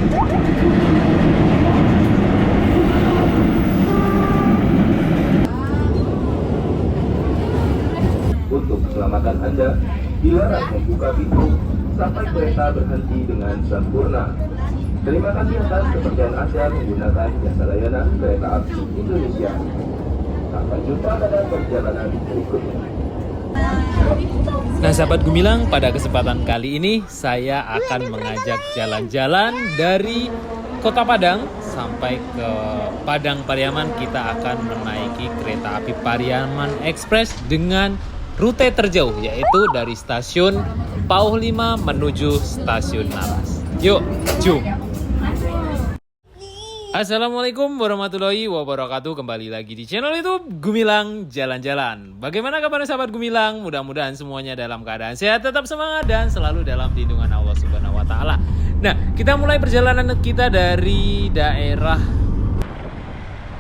Untuk keselamatan Anda, dilarang membuka pintu sampai kereta berhenti dengan sempurna. Terima kasih atas kepercayaan Anda menggunakan jasa layanan kereta api Indonesia. Sampai jumpa pada perjalanan berikutnya. Nah sahabat Gumilang, pada kesempatan kali ini saya akan mengajak jalan-jalan dari Kota Padang sampai ke Padang Pariaman. Kita akan menaiki kereta api Pariaman Express dengan rute terjauh, yaitu dari stasiun Pauh 5 menuju stasiun Naras. Yuk, jom! Assalamualaikum warahmatullahi wabarakatuh. Kembali lagi di channel YouTube Gumilang Jalan-Jalan. Bagaimana kabar sahabat Gumilang? Mudah-mudahan semuanya dalam keadaan sehat, tetap semangat, dan selalu dalam lindungan Allah Subhanahu wa Ta'ala. Nah, kita mulai perjalanan kita dari daerah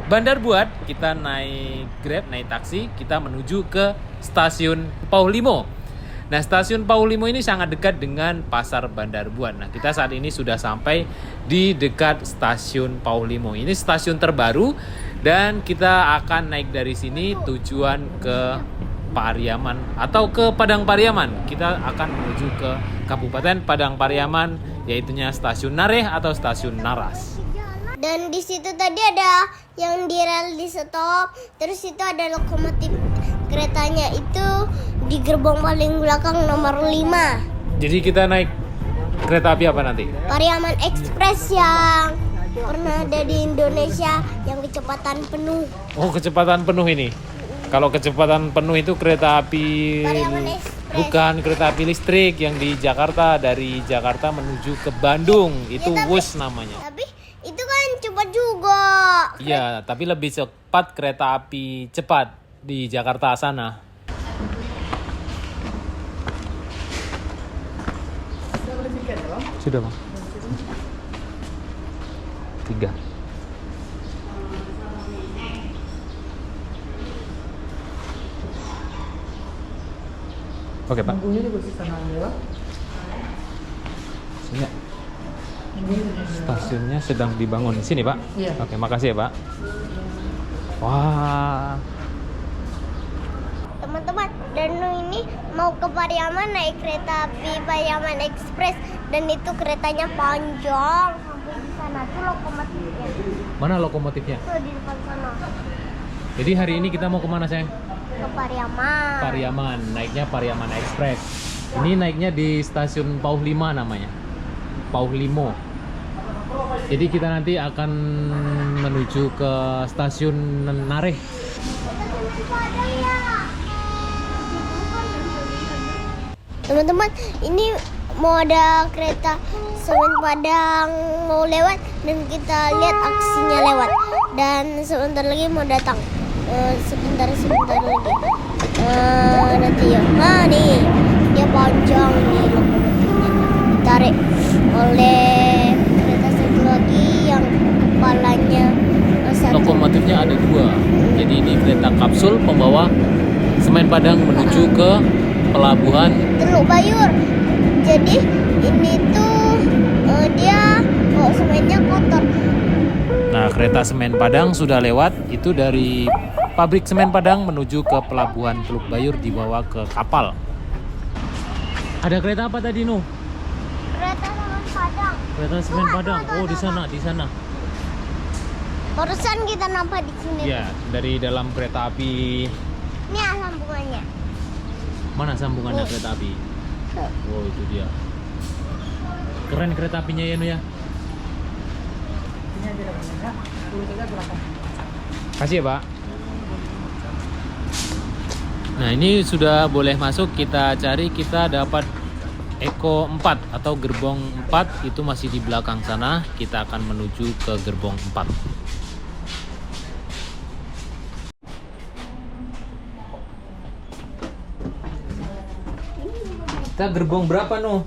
Bandar Buat. Kita naik Grab, naik taksi, kita menuju ke stasiun Pauh 5. Nah, stasiun Pauh 5 ini sangat dekat dengan pasar Bandar Buat. Nah, kita saat ini sudah sampai di dekat stasiun Pauh 5. Ini stasiun terbaru dan kita akan naik dari sini tujuan ke Pariaman atau ke Padang Pariaman. Kita akan menuju ke Kabupaten Padang Pariaman, yaitunya stasiun Nareh atau stasiun Naras. Dan di situ tadi ada yang di rel di stop, terus itu ada lokomotif keretanya itu di gerbong paling belakang nomor 5. Jadi kita naik kereta api apa nanti? Pariaman Express yang pernah ada di Indonesia yang kecepatan penuh. Oh, kecepatan penuh ini. Kalau kecepatan penuh itu kereta api Pariaman Express. bukan kereta api listrik yang di Jakarta, dari Jakarta menuju ke Bandung. Itu Wus namanya. Tapi itu kan cepat juga. Iya, tapi lebih cepat kereta api cepat di Jakarta sana. Sudah, Bang. 3. Oke, Pak. Sini. Stasiunnya sedang dibangun. Sini, Pak. Iya. Oke, makasih ya, Pak. Wah. Teman-teman, Danu ini mau ke Pariaman naik kereta api Pariaman Express dan itu keretanya panjang sampai di sana tuh lokomotifnya. Mana lokomotifnya? Tuh di depan sana. Jadi hari ini kita mau kemana, sayang? Ke Pariaman. Pariaman, naiknya Pariaman Express. Ini naiknya di stasiun Pauh 5 namanya. Pauh 5. Jadi kita nanti akan menuju ke stasiun Nareh. Teman-teman, ini mau ada kereta Semen Padang mau lewat dan kita lihat aksinya lewat. Dan sebentar lagi mau datang. Sebentar lagi. Nanti ya. Nah nih, dia panjang nih lokomotifnya. Ditarik oleh kereta satu lagi yang kepalanya satu. Lokomotifnya ada 2. Jadi ini kereta kapsul pembawa Semen Padang menuju ke pelabuhan Teluk Bayur. Jadi ini tuh dia semennya kotor. Nah, kereta Semen Padang sudah lewat. Itu dari pabrik Semen Padang menuju ke pelabuhan Teluk Bayur, dibawa ke kapal. Ada kereta apa tadi, Nuh? Kereta Semen Padang. Kereta Semen Padang. Oh, di sana. Barusan kita nampak di sini. Ya, dari dalam kereta api. Ini sambungannya. Mana sambungannya kereta api? Oh, itu dia. Keren kereta apinya ya, Nuh ya. Kasih ya, Pak. Nah, ini sudah boleh masuk. Kita cari, kita dapat Eko 4 atau gerbong 4. Itu masih di belakang sana. Kita akan menuju ke gerbong 4. Kita gerbong berapa, Nuh?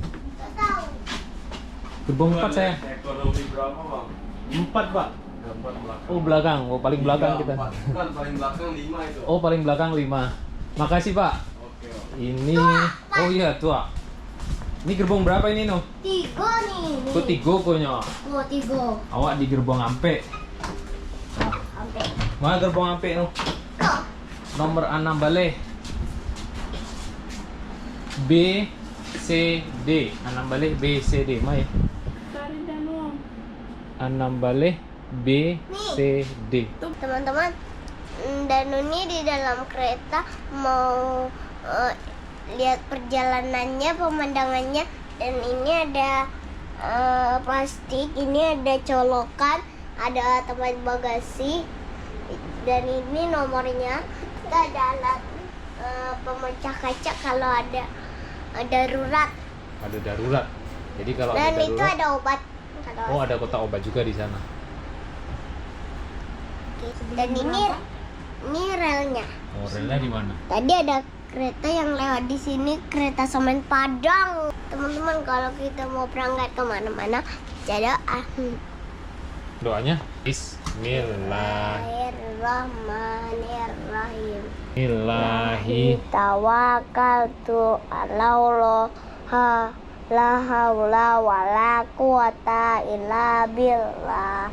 Gerbong 4 saya. Ekonomi berapa, Bang? 4, Pak. 4 belakang. Oh, belakang. Oh, paling belakang kita. Kan paling belakang 5 itu. Oh, paling belakang 5. Makasih, Pak. Oke, Bang. Ini oh iya, tua. Ini gerbong berapa ini, No? 3 nih. Ku 3 konya. Oh, 3. Awak di gerbong ampe. Sampai. Mana gerbong ampe, No? Kok? Nomor 6 balik. B C D. 6 balik B C D. Mai. 6 balik B C D. Teman-teman, Danu ini di dalam kereta mau lihat perjalanannya, pemandangannya, dan ini ada plastik, ini ada colokan, ada tempat bagasi, dan ini nomornya. Kita ada alat pemecah kaca kalau ada darurat, Ada darurat. Jadi kalau dan ada itu darurat, ada obat. oh ada kotak obat juga di sana. Dan ini relnya. Oh, relnya di mana? Tadi ada kereta yang lewat di sini, kereta semen Padang. Teman-teman, kalau kita mau berangkat kemana-mana, jadi Doanya Bismillah. Bismillahirrahmanirrahim. Ilahi. Tawakkaltu ala Allah, la haula wala quwata illa billah.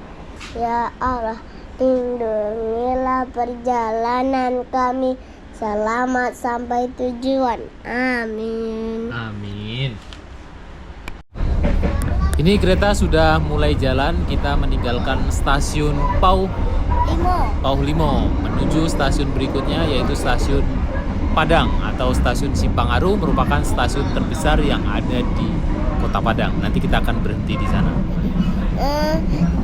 Ya Allah, lindungilah perjalanan kami, selamat sampai tujuan. Amin. Amin. Ini kereta sudah mulai jalan. Kita meninggalkan stasiun Pau Limo menuju stasiun berikutnya, yaitu stasiun Padang atau stasiun Simpang-Aru, merupakan stasiun terbesar yang ada di Kota Padang. Nanti kita akan berhenti di sana.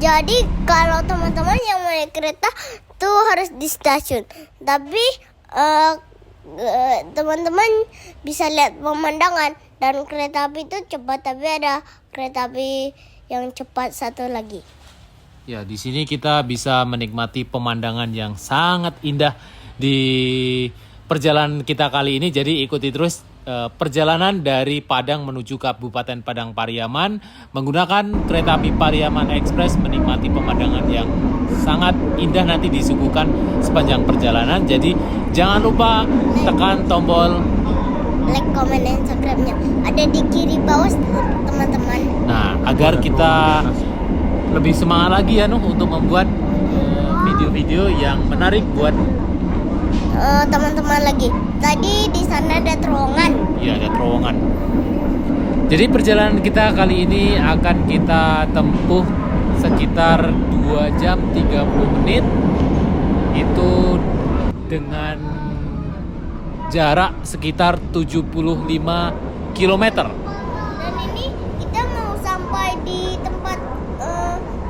Jadi kalau teman-teman yang naik kereta tuh harus di stasiun. Tapi teman-teman bisa lihat pemandangan, dan kereta api itu cepat, tapi ada kereta api yang cepat satu lagi. Ya, di sini kita bisa menikmati pemandangan yang sangat indah di perjalanan kita kali ini. Jadi ikuti terus perjalanan dari Padang menuju Kabupaten Padang Pariaman menggunakan kereta api Pariaman Express, menikmati pemandangan yang sangat indah nanti disuguhkan sepanjang perjalanan. Jadi jangan lupa tekan tombol Like, comment, dan subscribe-nya ada di kiri bawah, teman-teman. nah agar kita lebih semangat lagi ya, Nuh, untuk membuat video-video yang menarik buat Teman-teman lagi. Tadi di sana ada terowongan. ya, ada terowongan. Jadi perjalanan kita kali ini akan kita tempuh sekitar 2 jam 30 menit. Itu dengan jarak sekitar 75 km. Dan ini kita mau sampai di tempat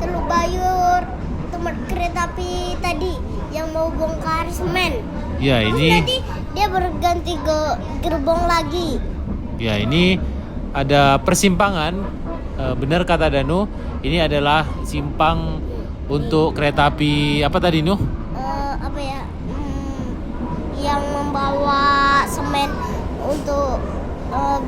Teluk Bayur, tempat kereta api tadi yang mau bongkar semen. Ya, ini Tadi dia berganti ke gerbong lagi. ya ini ada persimpangan. Benar kata Danu, ini adalah simpang untuk kereta api apa tadi, Nuh? Apa ya? Yang membawa semen untuk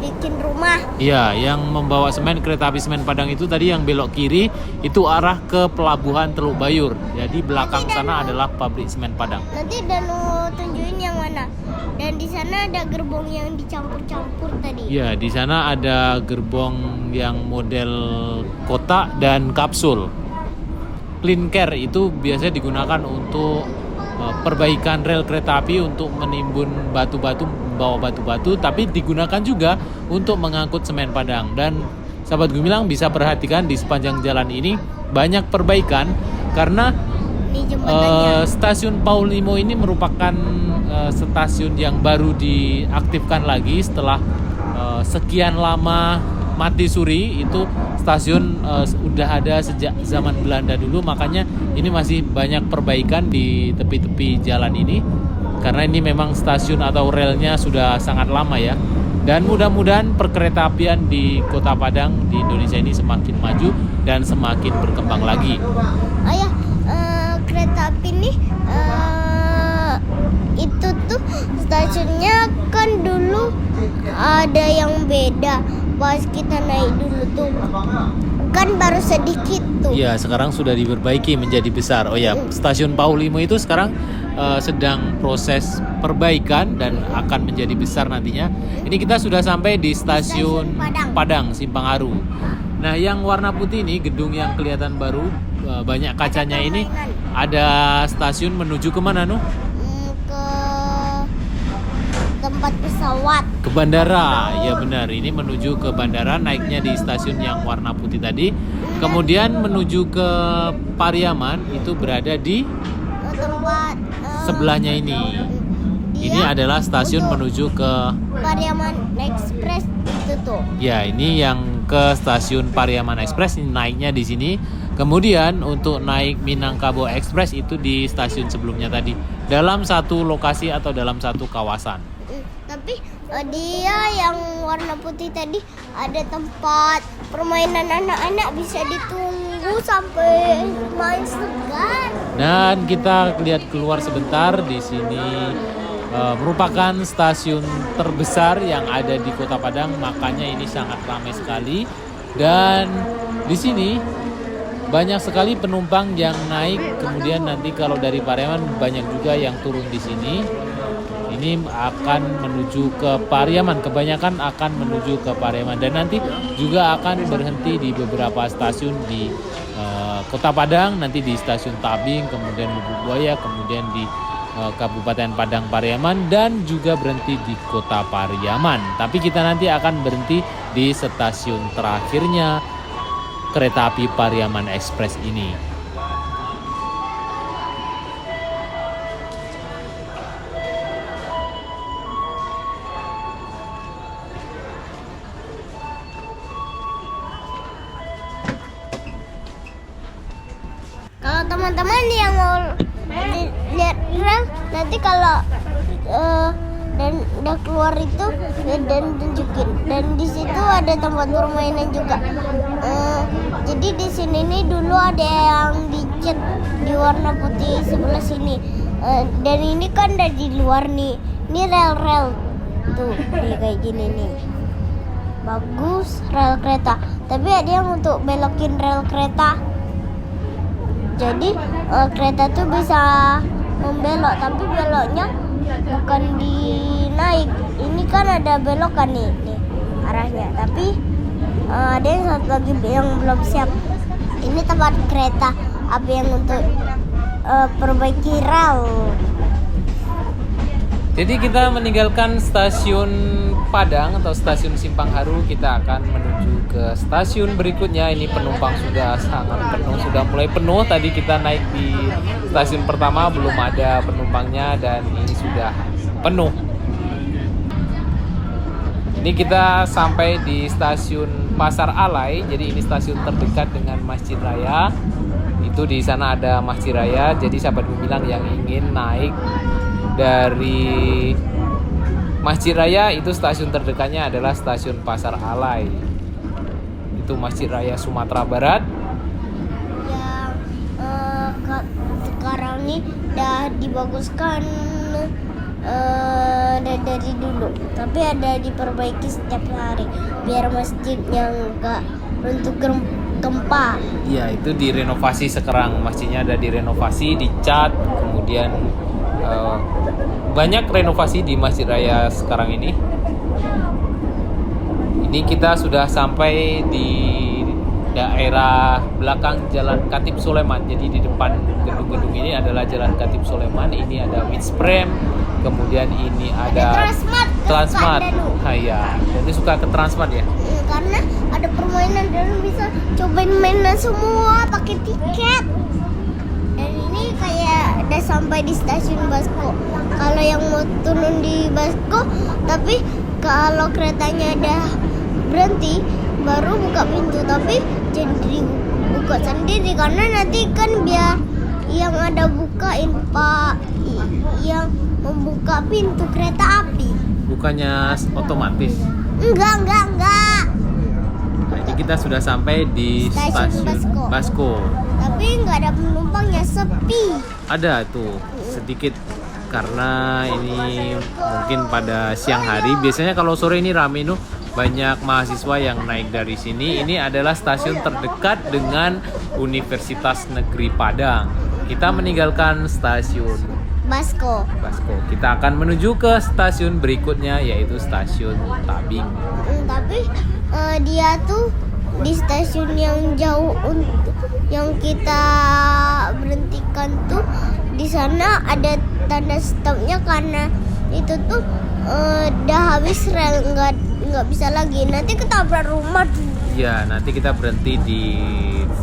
bikin rumah. Iya, yang membawa semen, kereta api semen Padang itu tadi yang belok kiri itu arah ke pelabuhan Teluk Bayur. Jadi belakang sana adalah pabrik semen Padang. Nanti Danu tunjukin yang mana. Dan di sana ada gerbong yang dicampur-campur tadi. Iya, di sana ada gerbong yang model kotak dan kapsul. Clean care itu biasanya digunakan untuk perbaikan rel kereta api, untuk menimbun batu-batu, membawa batu-batu, tapi digunakan juga untuk mengangkut semen Padang. Dan sahabat Gumilang bisa perhatikan di sepanjang jalan ini banyak perbaikan karena Di jembatannya. stasiun Pau Limo ini merupakan stasiun yang baru diaktifkan lagi setelah sekian lama mati suri. Itu stasiun udah ada sejak zaman Belanda dulu, makanya ini masih banyak perbaikan di tepi-tepi jalan ini karena ini memang stasiun atau relnya sudah sangat lama ya. Dan mudah-mudahan perkeretaapian di Kota Padang di Indonesia ini semakin maju dan semakin berkembang lagi. Ayah, kereta api nih itu tuh stasiunnya kan dulu ada yang beda. Pas kita naik dulu tuh kan baru sedikit tuh. Iya, sekarang sudah diperbaiki menjadi besar. Oh ya, stasiun Pau Limo itu sekarang sedang proses perbaikan dan akan menjadi besar nantinya. Ini kita sudah sampai di stasiun Padang Simpang Haru. Nah, yang warna putih ini gedung yang kelihatan baru, banyak kacanya ini, ada stasiun menuju kemana, Nuh? Ke tempat pesawat. Ke bandara, ya benar. Ini menuju ke bandara, naiknya di stasiun yang warna putih tadi. Kemudian menuju ke Pariaman, itu berada di Tempat sebelahnya ini. Ini adalah stasiun menuju ke Pariaman Express itu tuh. ya, ini yang ke stasiun Pariaman Express, ini naiknya di sini. Kemudian untuk naik Minangkabau Express itu di stasiun sebelumnya tadi, dalam satu lokasi atau dalam satu kawasan. Tapi dia yang warna putih tadi ada tempat permainan anak-anak, bisa ditunggu sampai main segar. Dan kita lihat keluar sebentar, di sini merupakan stasiun terbesar yang ada di Kota Padang, makanya ini sangat ramai sekali. Dan di sini banyak sekali penumpang yang naik, kemudian nanti kalau dari Pariaman banyak juga yang turun di sini. Ini akan menuju ke Pariaman, kebanyakan akan menuju ke Pariaman, dan nanti juga akan berhenti di beberapa stasiun di Kota Padang, nanti di stasiun Tabing, kemudian Lubuk Buaya, kemudian di Kabupaten Padang Pariaman, dan juga berhenti di Kota Pariaman. Tapi kita nanti akan berhenti di stasiun terakhirnya kereta api Pariaman Express ini. Kalau teman-teman yang mau lihat rel, nanti kalau dan udah keluar itu dan tunjukin. Dan di situ ada tempat permainan juga. Jadi di sini nih dulu ada yang dicat di warna putih sebelah sini. Dan ini kan dari luar nih. Ini rel-rel tuh, nih kayak gini nih. Bagus rel kereta. Tapi ada yang untuk belokin rel kereta. Jadi kereta tuh bisa membelok, tapi beloknya bukan dinaik. Ini kan ada belokan nih arahnya. Tapi ada yang satu lagi yang belum siap. Ini tempat kereta api yang untuk perbaiki rel. Jadi kita meninggalkan stasiun Padang atau stasiun Simpang Haru, kita akan menuju ke stasiun berikutnya. Ini penumpang sudah sangat penuh, sudah mulai penuh. Tadi kita naik di stasiun pertama belum ada penumpangnya dan ini sudah penuh. Ini kita sampai di stasiun Pasar Alai. Jadi ini stasiun terdekat dengan Masjid Raya. Itu di sana ada Masjid Raya. Jadi sahabat Gumilang yang ingin naik dari Masjid Raya, itu stasiun terdekatnya adalah stasiun Pasar Alai. Itu Masjid Raya Sumatera Barat. Yang sekarang ini udah dibaguskan dari dulu, tapi ada diperbaiki setiap hari biar masjidnya enggak runtuh gempa. Iya, itu direnovasi sekarang, masjidnya ada direnovasi, dicat, kemudian banyak renovasi di Masjid Raya sekarang ini. Ini kita sudah sampai di daerah belakang Jalan Khatib Sulaiman. Jadi di depan gedung-gedung ini adalah Jalan Khatib Sulaiman. Ini ada Witsprem, kemudian ini ada Transmart. Ya, jadi suka ke Transmart ya? Karena ada permainan dan bisa cobain mainan semua pakai tiket. Dan ini kayak udah sampai di stasiun Basko. Kalau yang mau turun di Basko, tapi kalau keretanya udah berhenti baru buka pintu, tapi jadi buka sendiri karena nanti kan biar yang ada bukain Pak yang membuka pintu kereta api. Bukannya otomatis? Enggak. Nah, ini kita sudah sampai di stasiun Basko. Tapi nggak ada penumpangnya, sepi. Ada tuh sedikit karena ini mungkin pada siang hari. Biasanya kalau sore ini rame nuh, banyak mahasiswa yang naik dari sini. Ini adalah stasiun terdekat dengan Universitas Negeri Padang. Kita meninggalkan stasiun Basko. Kita akan menuju ke stasiun berikutnya, yaitu stasiun Tabing. Tapi dia tuh di stasiun yang jauh yang kita berhentikan tuh, di sana ada tanda stopnya karena itu tuh udah habis rel, nggak bisa lagi, nanti ketabrak rumah tuh. Ya, nanti kita berhenti di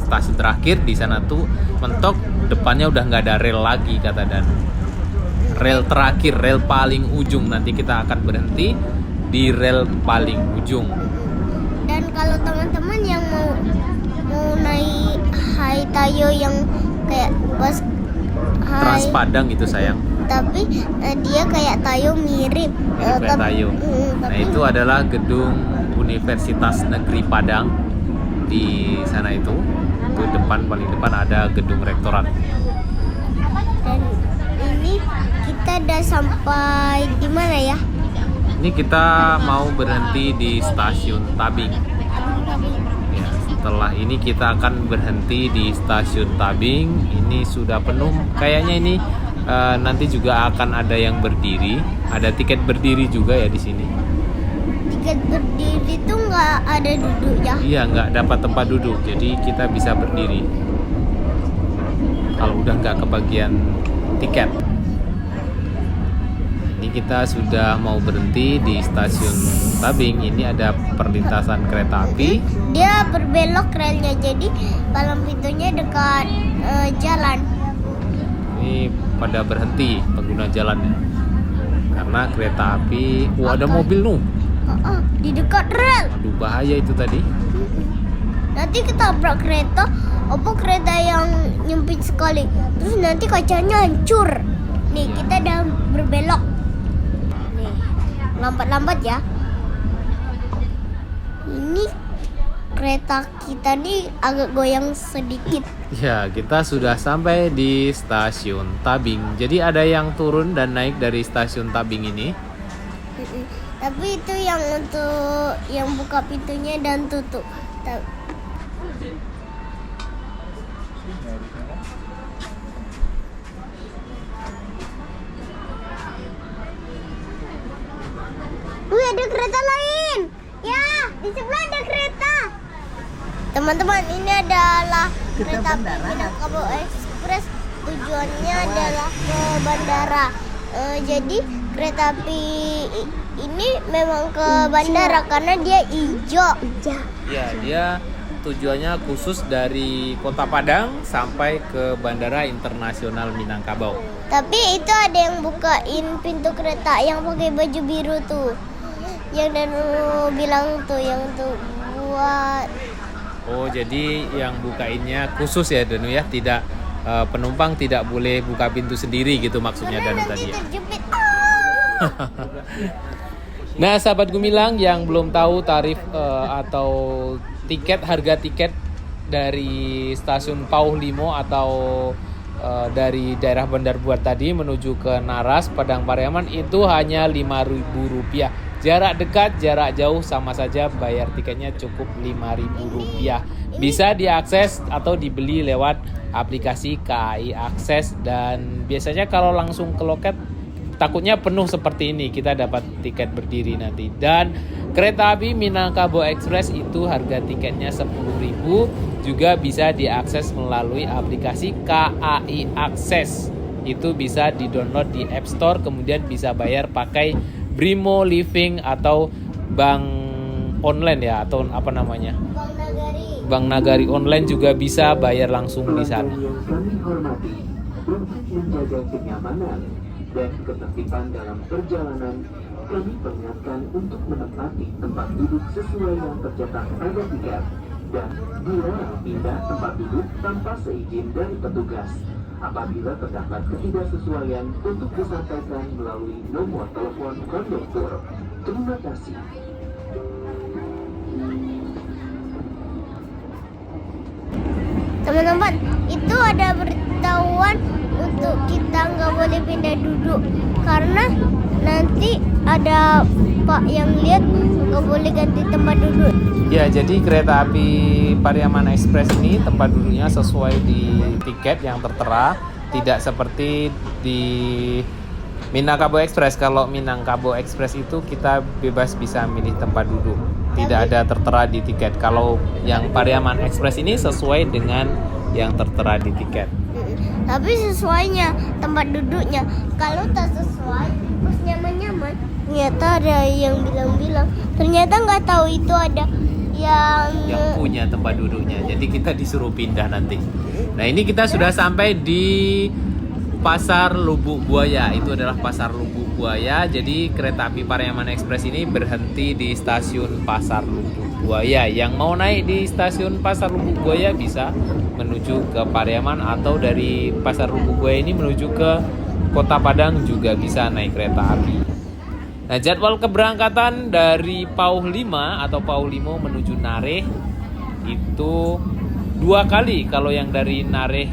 stasiun terakhir. Di sana tuh mentok depannya udah nggak ada rel lagi, kata Dan. Rel terakhir, rel paling ujung, nanti kita akan berhenti di rel paling ujung. Dan kalau teman-teman yang mau naik Haitayo yang kayak bus Trans Padang itu sayang. tapi dia kayak Tayo mirip. Kayak Tayo. Nah, itu adalah gedung Universitas Negeri Padang. Di sana itu paling depan ada gedung rektorat. Dan ini kita udah sampai di mana ya? Ini kita mau berhenti di stasiun Tabing. Ya, setelah ini kita akan berhenti di stasiun Tabing. Ini sudah penuh. Kayaknya ini nanti juga akan ada yang berdiri. Ada tiket berdiri juga ya di sini. Tiket berdiri tuh nggak ada duduknya. Iya, nggak dapat tempat duduk. Jadi kita bisa berdiri. Kalau udah nggak kebagian tiket. Ini kita sudah mau berhenti di stasiun Tabing. Ini ada perlintasan kereta api. Dia berbelok relnya, jadi palang pintunya dekat jalan. Ini pada berhenti pengguna jalannya karena kereta api. Ada mobil nuh. Di dekat rel. Aduh, bahaya itu tadi. Nanti ketabrak kereta, apa kereta yang nyempit sekali. Terus nanti kacanya hancur. Nih, kita udah berbelok. Nih, lambat-lambat ya. Ini kereta kita nih agak goyang sedikit. Ya, kita sudah sampai di stasiun Tabing. Jadi ada yang turun dan naik dari stasiun Tabing ini. Tapi itu yang untuk yang buka pintunya dan tutup. Wih, ada kereta lain. Ya, di sebelah ada kereta. Teman-teman, ini adalah kereta api Minangkabau Express. Tujuannya adalah ke bandara. Jadi kereta api ini memang ke bandara karena dia hijau. Ya, dia tujuannya khusus dari Kota Padang sampai ke Bandara Internasional Minangkabau. Tapi itu ada yang bukain pintu kereta yang pakai baju biru tuh. Yang Danu bilang tuh, yang tuh buat. Oh, jadi yang bukainnya khusus ya Danu ya, tidak penumpang tidak boleh buka pintu sendiri gitu maksudnya Danu Karena tadi nanti ya. terjepit. Nah, sahabat Gumilang yang belum tahu tarif atau harga tiket dari stasiun Pauh Limo atau dari daerah Bandar Buat tadi menuju ke Naras Padang Pariaman itu hanya Rp5.000. Jarak dekat, jarak jauh sama saja, bayar tiketnya cukup Rp5.000. Bisa diakses atau dibeli lewat aplikasi KAI Akses, dan biasanya kalau langsung ke loket takutnya penuh seperti ini, kita dapat tiket berdiri nanti. Dan kereta api Minangkabau Express itu harga tiketnya Rp10.000, juga bisa diakses melalui aplikasi KAI Akses. Itu bisa di-download di App Store, kemudian bisa bayar pakai Brimo Living atau bank online ya, atau apa namanya? Bank Nagari online juga bisa bayar langsung di sana. Yang kami hormati, untuk menjaga kenyamanan dan ketertiban dalam perjalanan, kami peringatkan untuk menempati tempat duduk sesuai yang tercetak pada tiket dan dilarang pindah tempat duduk tanpa seizin dari petugas. Apabila terdapat ketidaksesuaian, untuk disampaikan melalui nomor telepon kondektur. Terima kasih. Teman-teman, itu ada beritahuan untuk kita nggak boleh pindah duduk karena nanti ada Pak yang lihat nggak boleh ganti tempat duduk. Ya, jadi kereta api Pariaman Express ini tempat duduknya sesuai di tiket yang tertera. tidak seperti di Minangkabau Express. Kalau Minangkabau Express itu kita bebas bisa milih tempat duduk, tidak ada tertera di tiket. Kalau yang Pariaman Express ini sesuai dengan yang tertera di tiket. Tapi sesuainya tempat duduknya. Kalau tak sesuai, pas nyaman-nyaman, ternyata ada yang bilang-bilang. Ternyata nggak tahu itu ada yang punya tempat duduknya. Jadi kita disuruh pindah nanti. Nah, ini kita sudah sampai di Pasar Lubuk Buaya. Itu adalah Pasar Lubuk Buaya. Jadi kereta api Pariaman Express ini berhenti di stasiun Pasar Lubuk Buaya. Yang mau naik di stasiun Pasar Lubuk Buaya bisa menuju ke Pariaman, atau dari Pasar Lubuk Buaya ini menuju ke Kota Padang juga bisa naik kereta api. Nah, jadwal keberangkatan dari Pauh 5 atau Pauh Limo menuju Nareh itu 2 kali. Kalau yang dari Nareh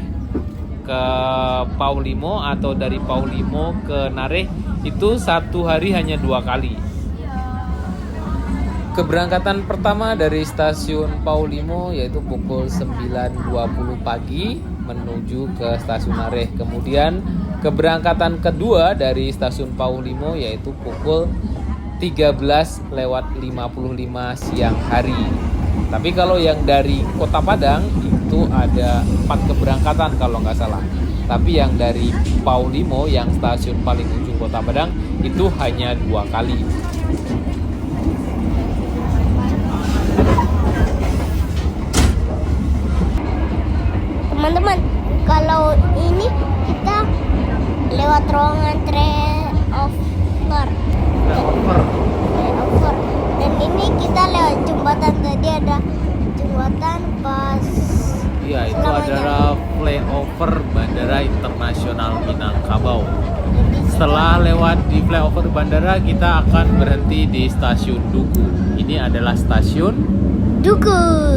ke Pauh Limo atau dari Pauh Limo ke Nareh itu 1 hari hanya 2 kali. Keberangkatan pertama dari stasiun Pauh Limo yaitu pukul 9.20 pagi menuju ke stasiun Nareh. Kemudian keberangkatan kedua dari stasiun Pauh Limo yaitu pukul 13.55 siang hari. Tapi kalau yang dari Kota Padang itu ada 4 keberangkatan kalau nggak salah. Tapi yang dari Pauh Limo yang stasiun paling ujung Kota Padang itu hanya 2 kali. teman-teman. Kalau ini kita lewat ruangan flyover. Dan ini kita lewat jembatan, tadi ada jembatan pas. Iya, itu adalah flyover Bandara Internasional Minangkabau. Setelah lewat di flyover bandara, kita akan berhenti di stasiun Duku. Ini adalah stasiun Duku.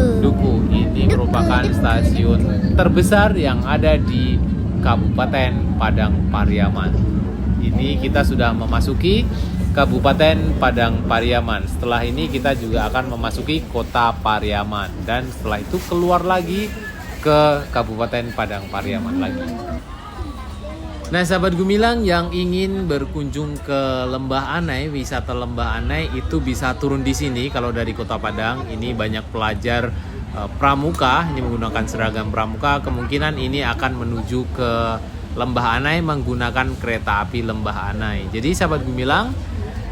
Ini merupakan stasiun terbesar yang ada di Kabupaten Padang Pariaman. Ini kita sudah memasuki Kabupaten Padang Pariaman. Setelah ini kita juga akan memasuki Kota Pariaman, dan setelah itu keluar lagi ke Kabupaten Padang Pariaman lagi. Nah, sahabat Gumilang yang ingin berkunjung ke Lembah Anai, wisata Lembah Anai itu bisa turun di sini. Kalau dari Kota Padang ini banyak pelajar pramuka, ini menggunakan seragam pramuka. Kemungkinan ini akan menuju ke Lembah Anai menggunakan kereta api Lembah Anai. Jadi sahabat Gumilang,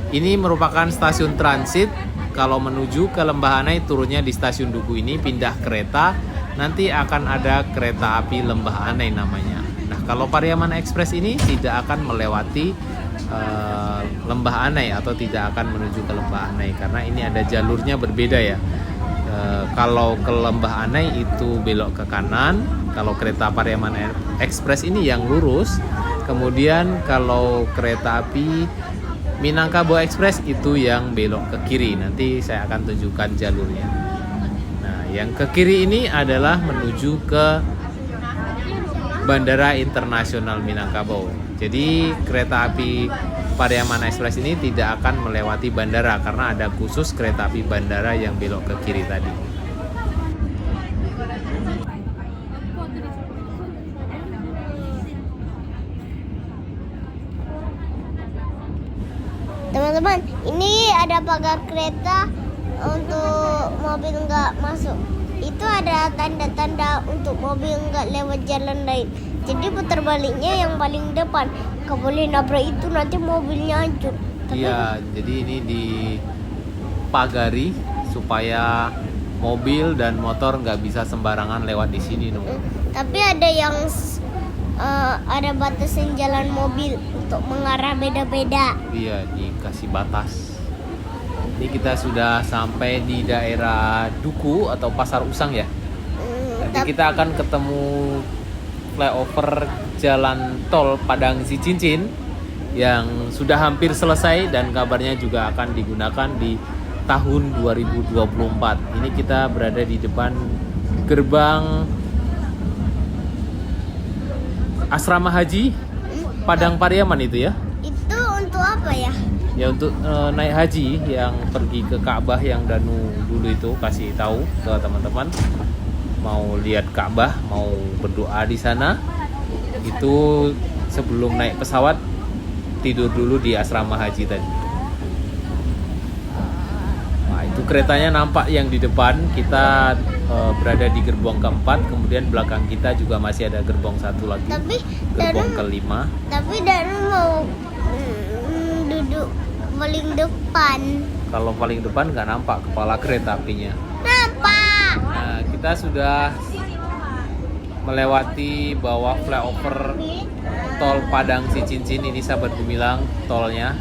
ini merupakan stasiun transit. Kalau menuju ke Lembah Anai turunnya di stasiun Duku ini, pindah kereta, nanti akan ada kereta api Lembah Anai namanya. Nah, kalau Pariaman Express ini tidak akan melewati Lembah Anai atau tidak akan menuju ke Lembah Anai karena ini ada jalurnya berbeda ya. Kalau ke Lembah Anai itu belok ke kanan, kalau kereta Pariaman Express ini yang lurus. Kemudian kalau kereta api Minangkabau Express itu yang belok ke kiri. Nanti saya akan tunjukkan jalurnya. Nah, yang ke kiri ini adalah menuju ke Bandara Internasional Minangkabau. Jadi kereta api Pariaman Express ini tidak akan melewati bandara karena ada khusus kereta api bandara yang belok ke kiri tadi. Teman-teman, ini ada pagar kereta untuk mobil nggak masuk. Itu ada tanda-tanda untuk mobil nggak lewat jalan lain. Jadi putar baliknya yang paling depan. Nggak boleh nabrak itu, nanti mobilnya hancur. Iya, jadi ini dipagari supaya mobil dan motor nggak bisa sembarangan lewat di sini, no. Tapi ada yang ada batasan jalan mobil untuk mengarah beda-beda. Iya, dikasih batas. Ini kita sudah sampai di daerah Duku atau Pasar Usang ya. Nanti kita akan ketemu flyover jalan tol Padang Cicincin yang sudah hampir selesai dan kabarnya juga akan digunakan di tahun 2024. Ini kita berada di depan gerbang Asrama Haji Padang Pariaman itu ya. Itu untuk apa ya? Ya untuk naik haji yang pergi ke Ka'bah yang Danu dulu itu, kasih tahu ke teman-teman mau lihat Ka'bah, mau berdoa di sana. Itu sebelum naik pesawat tidur dulu di asrama haji tadi. Nah, itu keretanya nampak yang di depan. Kita berada di gerbong keempat, kemudian belakang kita juga masih ada gerbong satu lagi. Tapi Gerbong Danu, kelima. tapi Danu mau duduk paling depan. Kalau paling depan nggak nampak kepala kereta apinya. Nampak. Nah, kita sudah melewati bawah flyover tol Padang Sicincin. Ini sahabat Gumilang tolnya.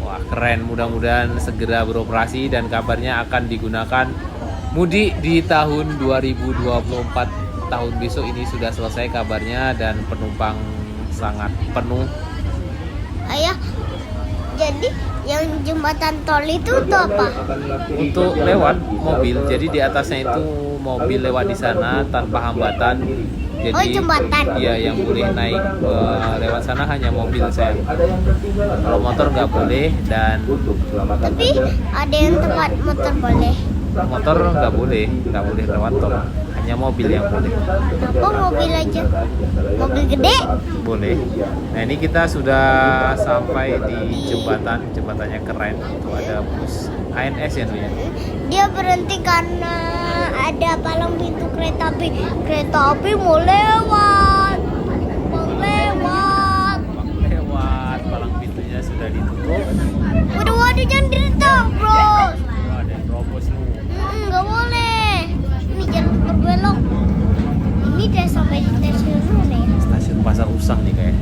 Wah, keren, mudah-mudahan segera beroperasi dan kabarnya akan digunakan mudik di tahun 2024. Tahun besok ini sudah selesai kabarnya dan penumpang sangat penuh. Ayah, jadi yang jembatan tol itu tuh apa? Untuk lewat mobil, jadi di atasnya itu mobil lewat di sana tanpa hambatan. Jadi Oh, jembatan. ya yang boleh naik lewat sana hanya mobil sayang. Kalau motor nggak boleh dan Tapi ada yang tempat motor boleh. motor nggak boleh lewat tol. Hanya mobil yang boleh. Apa mobil aja? Mobil gede? Boleh. Nah ini kita sudah sampai di jembatannya keren. Itu ada bus ANS ya Nuya. Dia berhenti karena ada palang pintu kereta api. Kereta api mau lewat. Mau lewat. Lewat, palang pintunya sudah ditutup. Waduh, jangan ditabrak. Ada yang terobos lu. Nggak boleh. Ini jangan berbelok. Ini udah sampai di stasiun mana ya? Stasiun Pasar Usang nih kayak.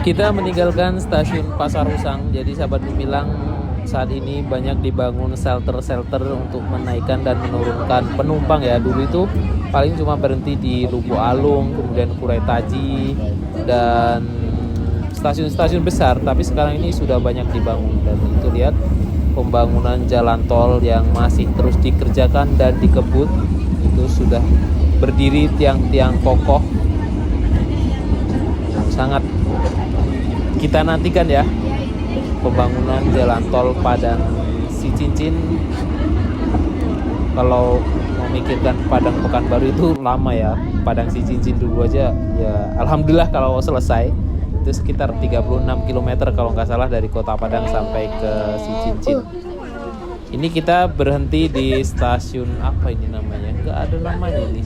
Kita meninggalkan stasiun Pasar Usang. Jadi sahabat Gumilang, saat ini banyak dibangun shelter-shelter untuk menaikkan dan menurunkan penumpang ya. Dulu itu paling cuma berhenti di Lubuk Alung, kemudian Kurai Taji dan stasiun-stasiun besar, tapi sekarang ini sudah banyak dibangun. Dan itu lihat pembangunan jalan tol yang masih terus dikerjakan dan dikebut. Itu sudah berdiri tiang-tiang kokoh yang sangat kita nantikan ya, pembangunan jalan tol Padang Sicincin. Kalau memikirkan Padang Pekanbaru itu lama ya. Padang Sicincin dulu aja ya, alhamdulillah kalau selesai itu sekitar 36 km kalau nggak salah dari kota Padang sampai ke Sicincin. Ini kita berhenti di stasiun apa ini namanya? Nggak ada namanya ini.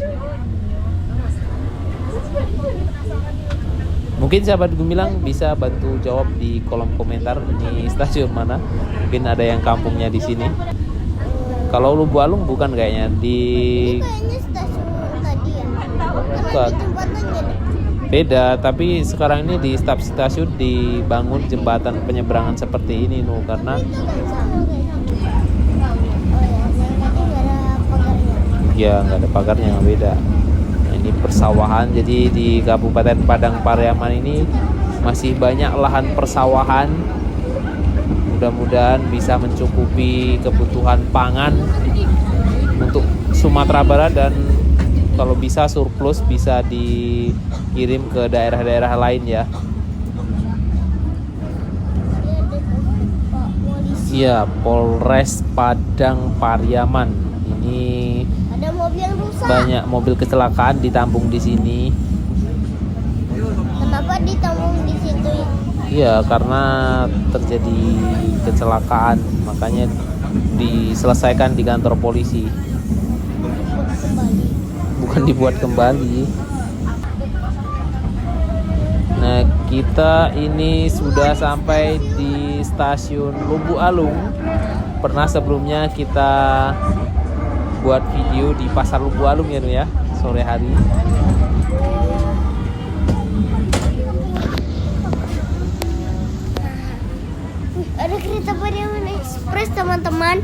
Mungkin sahabat Gumilang bisa bantu jawab di kolom komentar ini stasiun mana. Mungkin ada yang kampungnya di sini. Kalau Lubuk Alung bukan kayaknya di. Ini kayaknya stasiun tadi ya. Bukan. Jembatannya deh. Beda, tapi sekarang ini di stasiun dibangun jembatan penyeberangan seperti ini Nu, karena Itu kan sama kayaknya. Oh ya, yang tadi nggak ada pagarnya. ya nggak ada pagarnya, beda. Nah, ini persawahan, jadi di Kabupaten Padang Pariaman ini masih banyak lahan persawahan. Mudah-mudahan bisa mencukupi kebutuhan pangan untuk Sumatera Barat dan kalau bisa surplus bisa dikirim ke daerah-daerah lain ya. Dia ada Pak polisi. Iya, Polres Padang Pariaman. Ini Ada mobil yang rusak. banyak mobil kecelakaan ditampung di sini. Kenapa ditambung di situ? Iya, karena terjadi kecelakaan, makanya diselesaikan di kantor polisi. Kembali. Bukan dibuat kembali. Nah, kita ini sudah sampai di stasiun Lubuk Alung. Pernah sebelumnya kita buat video di Pasar Lubuk Alung ya Nu ya, sore hari. Ada kereta Pariaman Express teman-teman.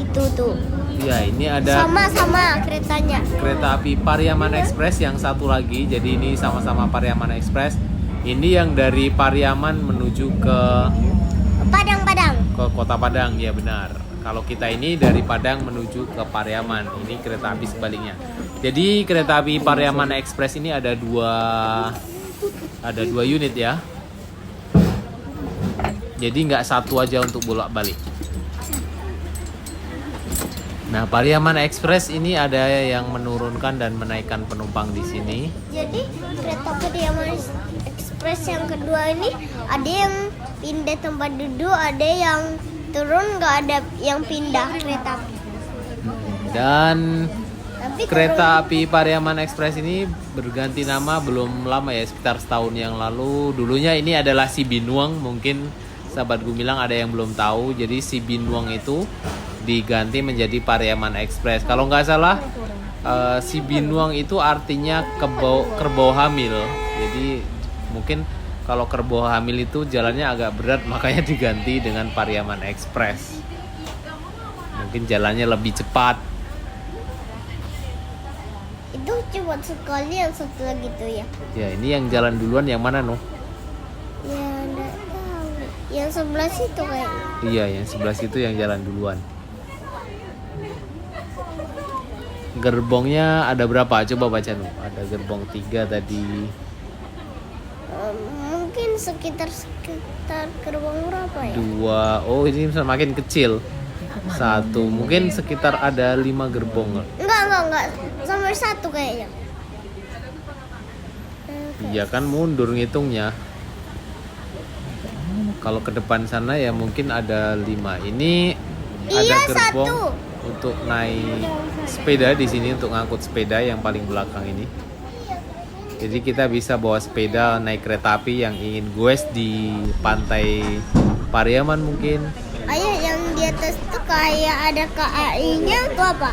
Itu tuh. Ya, ini ada Sama-sama keretanya. kereta api Pariaman Express yang satu lagi. Jadi ini sama-sama Pariaman Express. Ini yang dari Pariaman menuju ke Padang-Padang. Kota Padang, ya benar. Kalau kita ini dari Padang menuju ke Pariaman. Ini kereta api sebaliknya. Jadi kereta api Pariaman Express ini ada dua unit ya. Jadi nggak satu aja untuk bolak-balik. Nah, Pariaman Express ini ada yang menurunkan dan menaikkan penumpang di sini. Jadi kereta Pariaman Express yang kedua ini ada yang pindah tempat duduk, ada yang turun, nggak ada yang pindah kereta api. Dan Tapi kereta api Pariaman Express ini berganti nama belum lama ya, sekitar setahun yang lalu. Dulunya ini adalah Si Binuang, mungkin sahabat Gumilang ada yang belum tahu. Jadi Si Binuang itu diganti menjadi Pariaman Express. Kalau nggak salah, Si Binuang itu artinya kerbau hamil. Jadi mungkin kalau kerbau hamil itu jalannya agak berat, makanya diganti dengan Pariaman Express. Mungkin jalannya lebih cepat. itu cepat sekali, yang satu lagi tuh ya. Ya, ini yang jalan duluan yang mana, Noh? Ya nggak tahu. Yang sebelah situ kayaknya. Iya, yang sebelah situ yang jalan duluan. Gerbongnya ada berapa? Coba baca, Noh. Ada gerbong 3 tadi. Mungkin sekitar gerbong berapa ya? 2. Oh, ini semakin kecil. 1. Mungkin sekitar ada 5 gerbong. Enggak. Sampai 1 kayaknya. Iya kan mundur ngitungnya. Kalau ke depan sana ya mungkin ada 5. Ini Iya, ada gerbong 1. untuk naik sepeda di sini, untuk ngangkut sepeda yang paling belakang ini. Jadi kita bisa bawa sepeda naik kereta api yang ingin goes di pantai Pariaman mungkin. Ayah, yang di atas tuh kayak ada KAI-nya atau apa?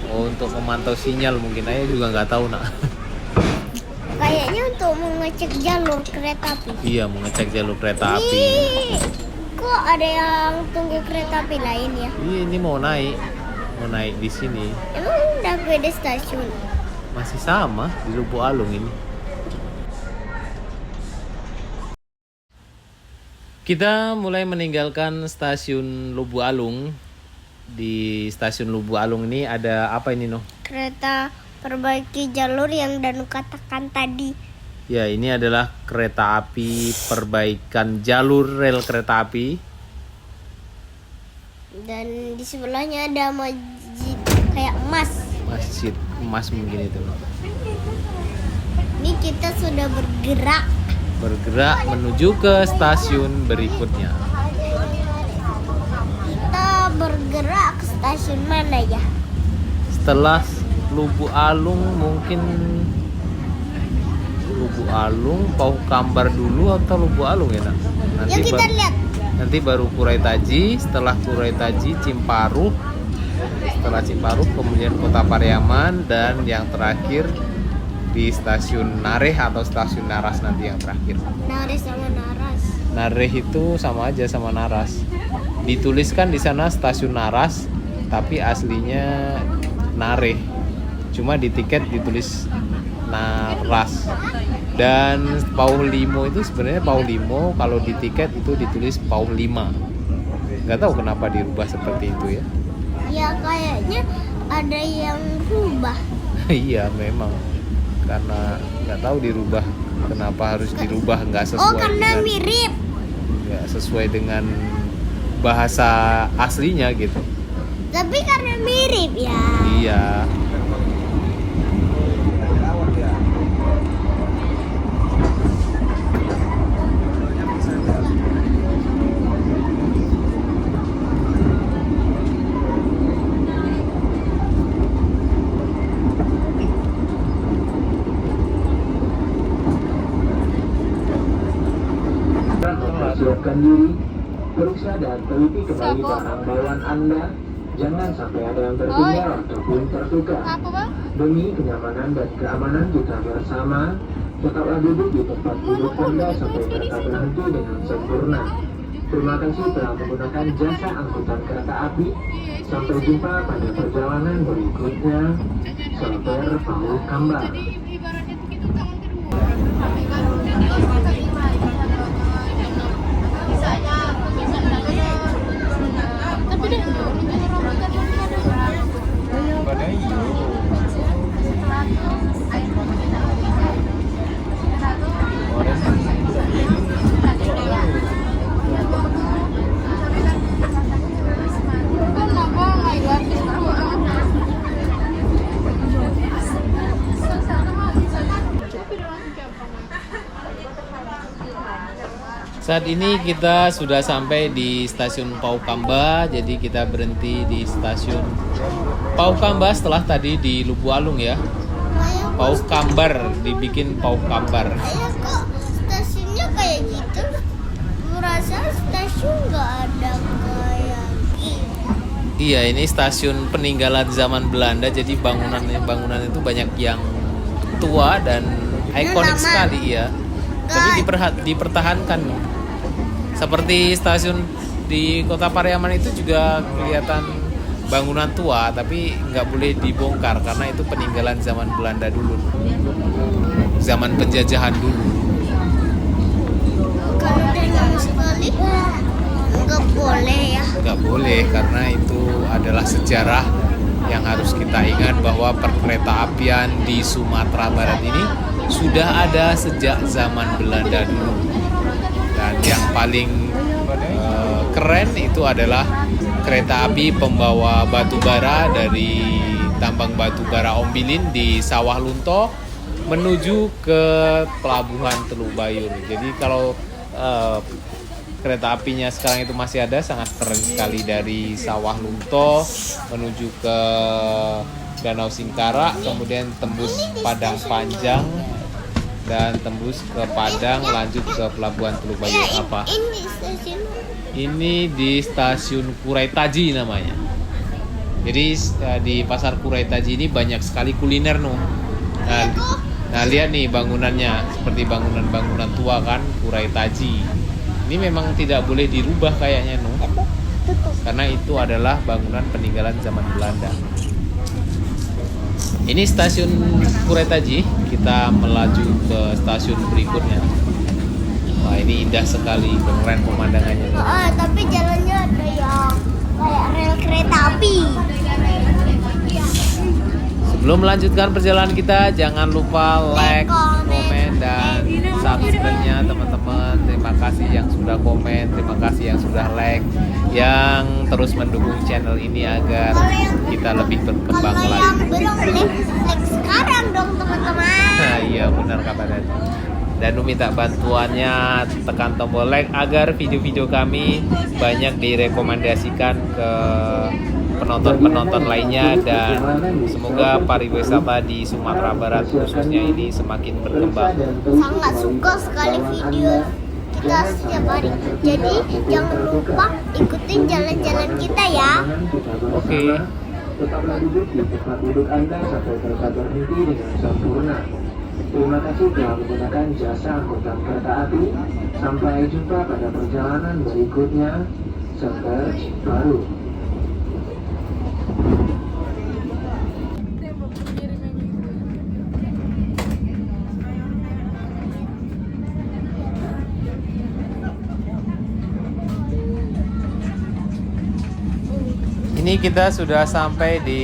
Oh, untuk memantau sinyal mungkin. Ayah juga nggak tahu, nak. Kayaknya untuk mengecek jalur kereta api. Iya, mengecek jalur kereta api. Ih, kok ada yang tunggu kereta api lain ya? Iya, ini mau naik di sini. Emang udah beda stasiun? Masih sama di Lubuk Alung ini. Kita mulai meninggalkan stasiun Lubuk Alung. Di stasiun Lubuk Alung ini ada apa ini, Noh? Kereta perbaiki jalur yang Danu katakan tadi. Ya, ini adalah kereta api perbaikan jalur rel kereta api. Dan di sebelahnya ada masjid kayak emas. Masjid emas mungkin itu. Ini kita sudah Bergerak menuju ke stasiun berikutnya. Kita bergerak ke stasiun mana ya? Setelah Lubuk Alung mungkin Lubuk Alung, Pauh Kambar dulu atau Lubuk Alung ya, nak? Yuk kita lihat. Nanti baru Kurai Taji, setelah Kurai Taji Cimparuh, setelah Cimparuh kemudian Kota Pariaman, dan yang terakhir di stasiun Nareh atau stasiun Naras nanti yang terakhir. Nares sama Naras. Nareh itu sama aja sama Naras. Dituliskan di sana stasiun Naras, tapi aslinya Nareh. Cuma di tiket ditulis Naras. Dan Pauh Limo itu sebenarnya Pauh Limo, kalau di tiket itu ditulis Pauh Lima. Nggak tahu kenapa dirubah seperti itu ya. Ya kayaknya ada yang rubah. Iya memang, karena nggak tahu dirubah. Kenapa harus dirubah? Nggak sesuai. Oh, karena mirip. Nggak sesuai dengan bahasa aslinya gitu. Tapi karena mirip ya. Iya. Siapkan diri, periksa dan teliti kembali barang bawaan Anda. Jangan sampai ada yang tertinggal ataupun tertukar. Demi kenyamanan dan keamanan kita bersama, tetaplah duduk di tempat duduk Anda sampai kereta berhenti dengan sempurna. Terima kasih telah menggunakan jasa angkutan kereta api. Sampai jumpa pada perjalanan berikutnya. Sopir Pauh Kambar. Saat ini kita sudah sampai di stasiun Paukamba, jadi kita berhenti di stasiun Paukamba setelah tadi di Lubu Alung ya. Paukambar, dibikin Paukambar. Ayah kok stasiunnya kayak gitu? Merasa stasiun nggak ada kayak gitu. Iya, ini stasiun peninggalan zaman Belanda, jadi bangunan itu banyak yang tua dan ikonik lama. sekali ya. Tapi dipertahankan. Seperti stasiun di Kota Pariaman itu juga kelihatan bangunan tua, tapi nggak boleh dibongkar karena itu peninggalan zaman Belanda dulu, zaman penjajahan dulu. Kalau udah lama sekali nggak boleh ya. Nggak boleh karena itu adalah sejarah yang harus kita ingat bahwa perkereta apian di Sumatera Barat ini sudah ada sejak zaman Belanda dulu. Dan yang paling keren itu adalah kereta api pembawa batu bara dari tambang batu bara Ombilin di Sawah Lunto menuju ke pelabuhan Teluk Bayur. Jadi kalau kereta apinya sekarang itu masih ada, sangat keren sekali dari Sawah Lunto menuju ke Danau Singkarak, kemudian tembus Padang Panjang dan tembus ke Padang, lanjut ke pelabuhan Teluk Bayur. Apa? Ini stasiun. Ini di stasiun Kurai Taji namanya. Jadi di pasar Kurai Taji ini banyak sekali kuliner Nah, lihat nih bangunannya, seperti bangunan-bangunan tua kan, Kurai Taji. Ini memang tidak boleh dirubah kayaknya karena itu adalah bangunan peninggalan zaman Belanda. Ini stasiun Kurai Taji, kita melaju ke stasiun berikutnya. Wah, ini indah sekali, keren pemandangannya. Tapi jalannya ada yang kayak rel kereta api. Sebelum melanjutkan perjalanan kita, jangan lupa like, komen, dan subscribe-nya teman-teman. Terima kasih yang sudah komen, terima kasih yang sudah like, yang terus mendukung channel ini agar kita lebih berkembang Kalau lagi. yang belum like sekarang dong teman-teman. Nah, iya benar kata Danu. Danu minta bantuannya, tekan tombol like agar video-video kami banyak direkomendasikan ke penonton-penonton lainnya, dan semoga pariwisata di Sumatera Barat khususnya ini semakin berkembang. Sangat suka sekali video kita setiap hari. Jadi jangan lupa ikutin jalan-jalan kita ya. Oke. Tetaplah duduk di tempat duduk Anda sampai kereta berhenti dengan sempurna. Terima kasih telah menggunakan jasa angkutan kereta api. Sampai jumpa pada perjalanan berikutnya. Sampai baru. Ini kita sudah sampai di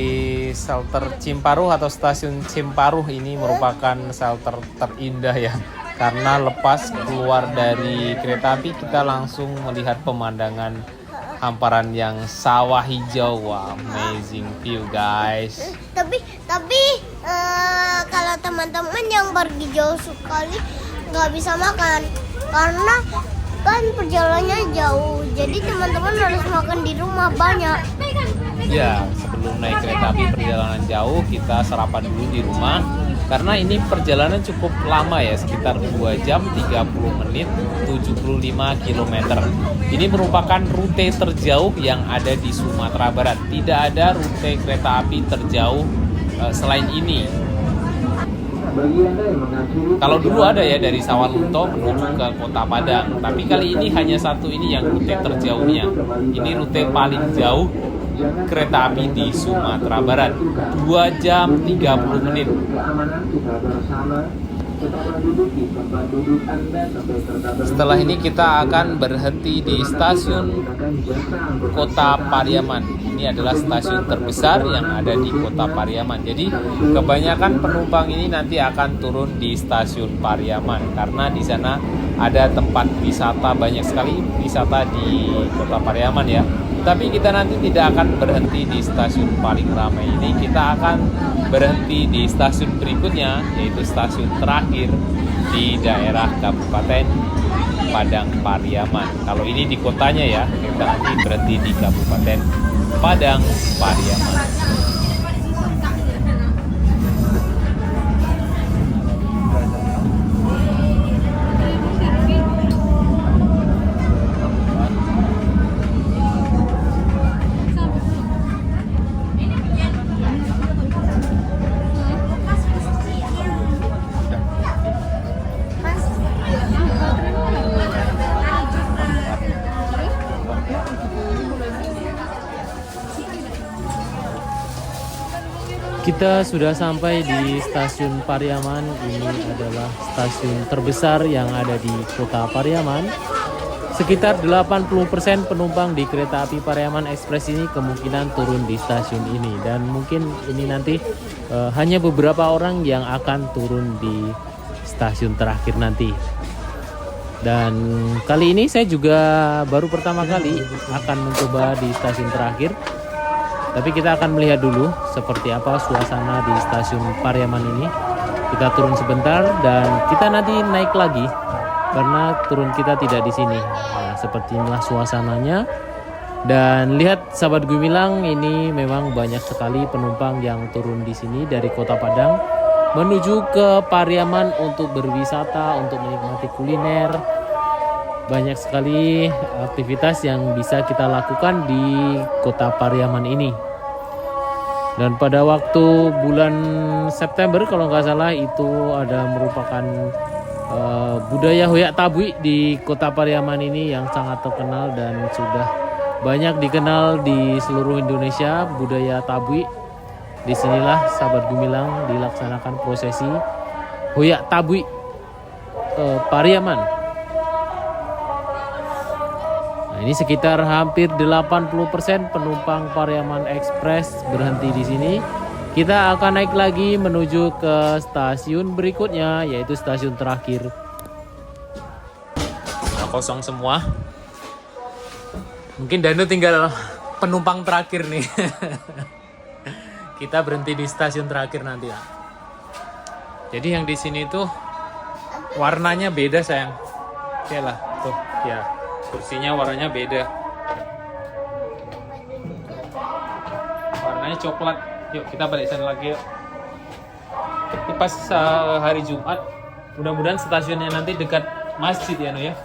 shelter Cimparuh atau stasiun Cimparuh. Ini merupakan shelter terindah ya, karena lepas keluar dari kereta api kita langsung melihat pemandangan hamparan yang sawah hijau. Wow, amazing view guys. Tapi kalau teman-teman yang pergi jauh sekali nggak bisa makan karena kan perjalanannya jauh. Jadi teman-teman harus makan di rumah banyak. Ya, sebelum naik kereta api perjalanan jauh, kita sarapan dulu di rumah. Karena ini perjalanan cukup lama ya, sekitar 2 jam 30 menit, 75 km. Ini merupakan rute terjauh yang ada di Sumatera Barat. Tidak ada rute kereta api terjauh selain ini. Kalau dulu ada ya dari Sawah Lunto menuju ke Kota Padang, tapi kali ini hanya satu ini yang rute terjauhnya. Ini rute paling jauh kereta api di Sumatera Barat, 2 jam 30 menit. Setelah ini kita akan berhenti di stasiun Kota Pariaman. Ini adalah stasiun terbesar yang ada di Kota Pariaman. Jadi kebanyakan penumpang ini nanti akan turun di stasiun Pariaman karena di sana ada tempat wisata, banyak sekali wisata di Kota Pariaman ya. Tapi kita nanti tidak akan berhenti di stasiun paling ramai ini. Kita akan berhenti di stasiun berikutnya, yaitu stasiun terakhir di daerah Kabupaten Padang Pariaman. Kalau ini di kotanya ya, kita nanti berhenti di Kabupaten Padang Pariaman. Kita sudah sampai di stasiun Pariaman. Ini adalah stasiun terbesar yang ada di kota Pariaman. Sekitar 80% penumpang di kereta api Pariaman Express ini kemungkinan turun di stasiun ini. Dan mungkin ini nanti hanya beberapa orang yang akan turun di stasiun terakhir nanti. Dan kali ini saya juga baru pertama kali akan mencoba di stasiun terakhir. Tapi kita akan melihat dulu seperti apa suasana di stasiun Pariaman ini. Kita turun sebentar dan kita nanti naik lagi karena turun kita tidak di sini. Nah, seperti inilah suasananya. Dan lihat sahabat Gumilang, ini memang banyak sekali penumpang yang turun di sini dari Kota Padang menuju ke Pariaman untuk berwisata, untuk menikmati kuliner. Banyak sekali aktivitas yang bisa kita lakukan di kota Pariaman ini. Dan pada waktu bulan September kalau nggak salah itu ada merupakan budaya Hoyak Tabui di kota Pariaman ini yang sangat terkenal dan sudah banyak dikenal di seluruh Indonesia, budaya Tabui. Disinilah sahabat Gumilang dilaksanakan prosesi Hoyak Tabui Pariaman. Ini sekitar hampir 80% penumpang Pariaman Express berhenti di sini. Kita akan naik lagi menuju ke stasiun berikutnya, yaitu stasiun terakhir. Nah, kosong semua. Mungkin Danu tinggal penumpang terakhir nih. Kita berhenti di stasiun terakhir nanti ya. Jadi yang di sini tuh warnanya beda sayang. Oke lah, tuh ya. Kursinya warnanya beda. Warnanya coklat. Yuk kita balik sana lagi yuk. Ini pas hari Jumat. Mudah-mudahan stasiunnya nanti dekat masjid ya, No ya.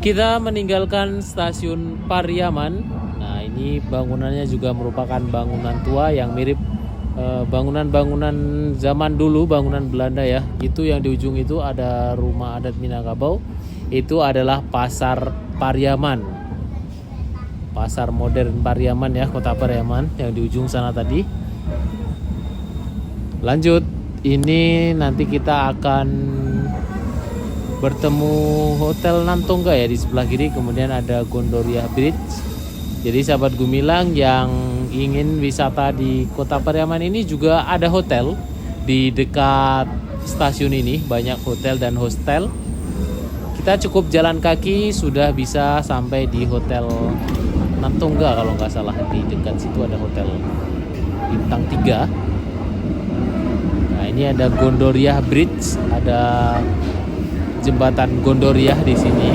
Kita meninggalkan stasiun Pariaman. Nah, ini bangunannya juga merupakan bangunan tua yang mirip bangunan-bangunan zaman dulu, bangunan Belanda ya. Itu yang di ujung itu ada rumah adat Minangkabau. Itu adalah pasar Pariaman. Pasar modern Pariaman ya, kota Pariaman yang di ujung sana tadi. Lanjut, ini nanti kita akan bertemu Hotel Nantongga ya di sebelah kiri, kemudian ada Gondoria Bridge. Jadi sahabat Gumilang yang ingin wisata di kota Pariaman ini juga ada hotel di dekat stasiun ini, banyak hotel dan hostel. Kita cukup jalan kaki sudah bisa sampai di Hotel Nantongga kalau nggak salah. Di dekat situ ada hotel bintang 3. Nah, ini ada Gondoria Bridge, ada jembatan Gondoria di sini.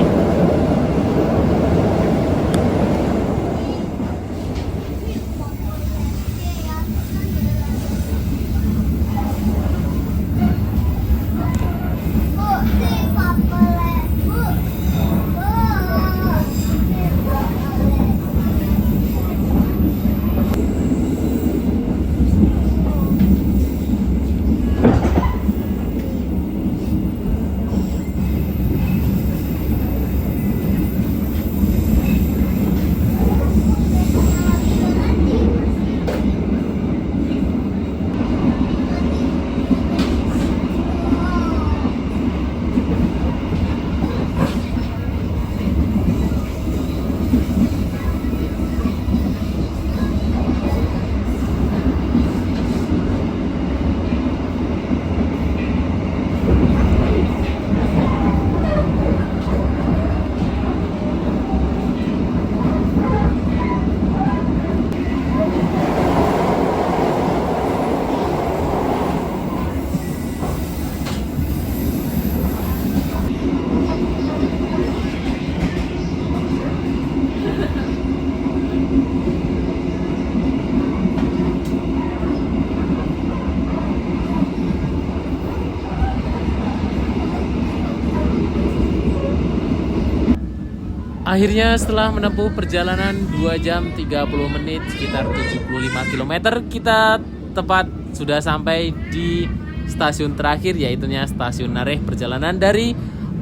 Akhirnya setelah menempuh perjalanan 2 jam 30 menit sekitar 75 km, kita tepat sudah sampai di stasiun terakhir, yaitunya Stasiun Nareh. Perjalanan dari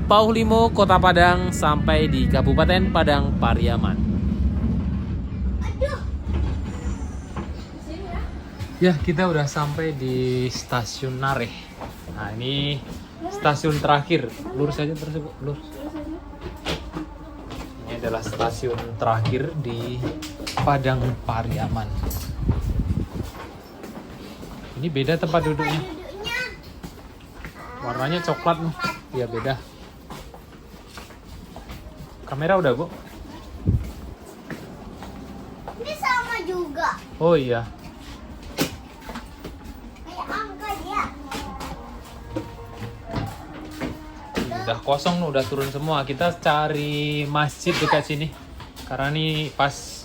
Pauhlimo, Kota Padang sampai di Kabupaten Padang Pariaman. Ya, kita udah sampai di Stasiun Nareh. Nah, ini stasiun terakhir. Lurus aja terus, lurus. Ini adalah stasiun terakhir di Padang Pariaman. Ini beda tempat duduknya. Warnanya coklat nih. Iya, beda. Kamera udah, Bu? Ini sama juga. Oh iya. Kayak angka dia. Udah kosong, udah turun semua. Kita cari masjid dekat sini. Karena ini pas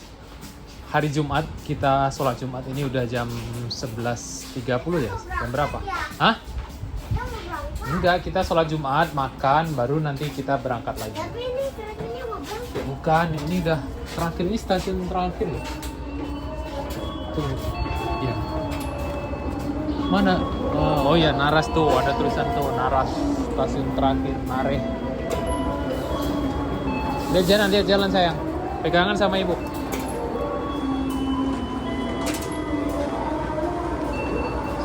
hari Jumat, kita sholat Jumat ini udah jam 11.30 ya? Jam berapa? Hah? Enggak, kita sholat Jumat, makan, baru nanti kita berangkat lagi. Tapi ini keretanya mau berangkat. Bukan, ini udah terakhir, ini stasiun terakhir loh. Tuh, ya. Mana? Oh ya, Naras tuh, ada tulisan tuh, Naras, stasiun terakhir, Nareh. Lihat jalan sayang. Pegangan sama ibu.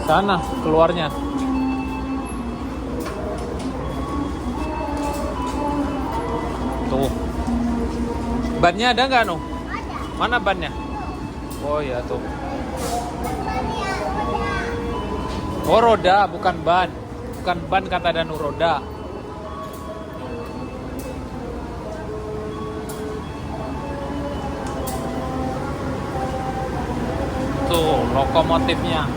Sana keluarnya. Tuh. Bannya ada nggak, No? Ada. Mana bannya? Oh ya tuh. Oh, roda, bukan ban. Bukan ban kata Danu, roda. Tuh, lokomotifnya.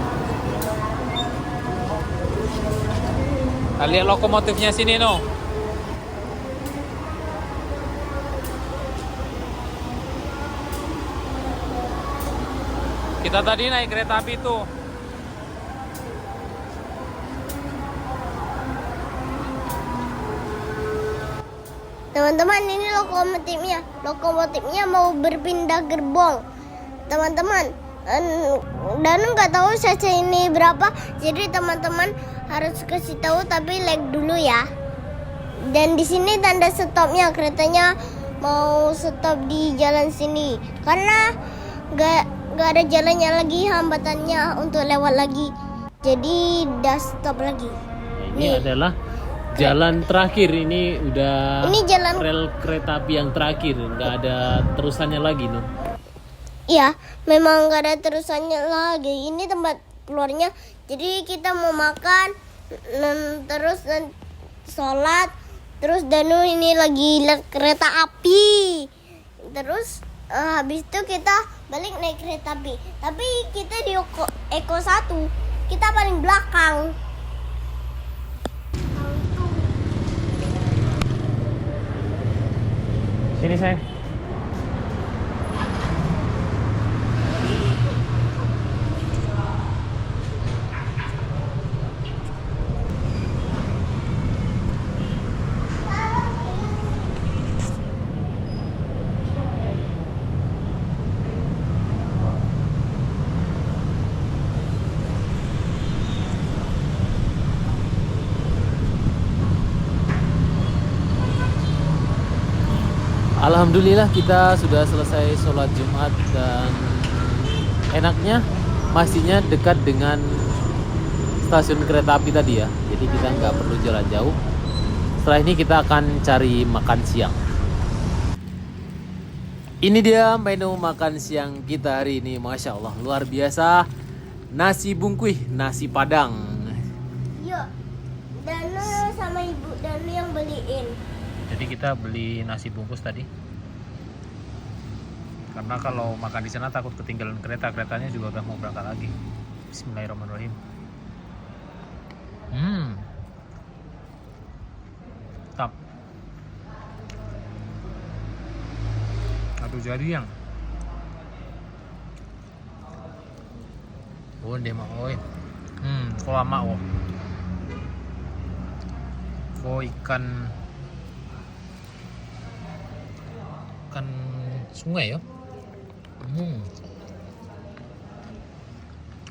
Kita lihat lokomotifnya sini, No. Kita tadi naik kereta api tuh. Teman-teman, ini lokomotifnya. Lokomotifnya mau berpindah gerbong. Teman-teman, dan nggak tahu saja ini berapa. Jadi teman-teman harus kasih tahu, tapi lag dulu ya. Dan di sini tanda stopnya, keretanya mau stop di jalan sini karena nggak ada jalannya lagi, hambatannya untuk lewat lagi. Jadi udah stop lagi. Ini adalah jalan terakhir, ini udah Ini jalan rel kereta api yang terakhir, nggak ada terusannya lagi, No. Iya, memang nggak ada terusannya lagi. Ini tempat keluarnya. Jadi kita mau makan, terus sholat, terus Danu ini lagi lihat kereta api. Terus habis itu kita balik naik kereta api. Tapi kita di Eko 1, kita paling belakang. Sini sayang. Alhamdulillah kita sudah selesai sholat Jumat dan enaknya masjidnya dekat dengan stasiun kereta api tadi ya. Jadi kita nggak perlu jalan jauh. Setelah ini kita akan cari makan siang. Ini dia menu makan siang kita hari ini. Masya Allah, luar biasa. Nasi bungkuih, nasi Padang. Yuk, Danu sama ibu Danu yang beliin. Jadi kita beli nasi bungkus tadi. Karena kalau makan di sana takut ketinggalan kereta, keretanya juga udah mau berangkat lagi. Bismillahirrahmanirrahim. Tap. Aduh jadi yang. Oh, dia mau oi. Kok lama oh. Kok ikan ikan sungai ya.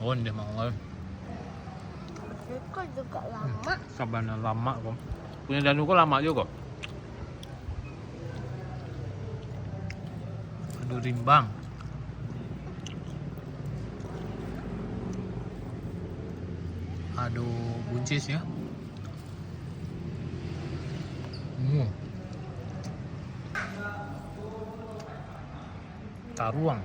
Oh, ini mau Itu juga lama. sabana lama kok. Punya Danuko lama juga kok. Aduh rimbang. Aduh buncis ya. Taruang.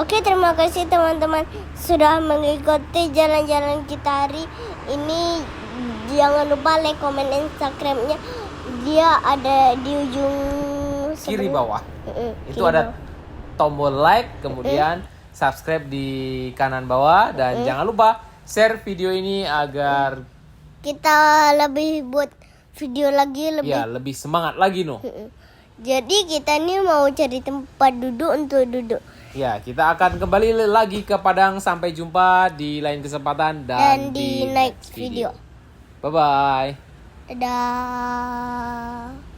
Oke, terima kasih teman-teman sudah mengikuti jalan-jalan kita hari ini. Jangan lupa like, komen Instagramnya. Dia ada di ujung Kiri bawah. Itu kiri ada tombol like, kemudian subscribe di kanan bawah, dan jangan lupa share video ini agar kita lebih buat video lagi lebih. ya lebih semangat lagi no. Jadi kita nih mau cari tempat duduk untuk duduk. Ya, kita akan kembali lagi ke Padang. Sampai jumpa di lain kesempatan Dan di next video. Bye bye. Dadah.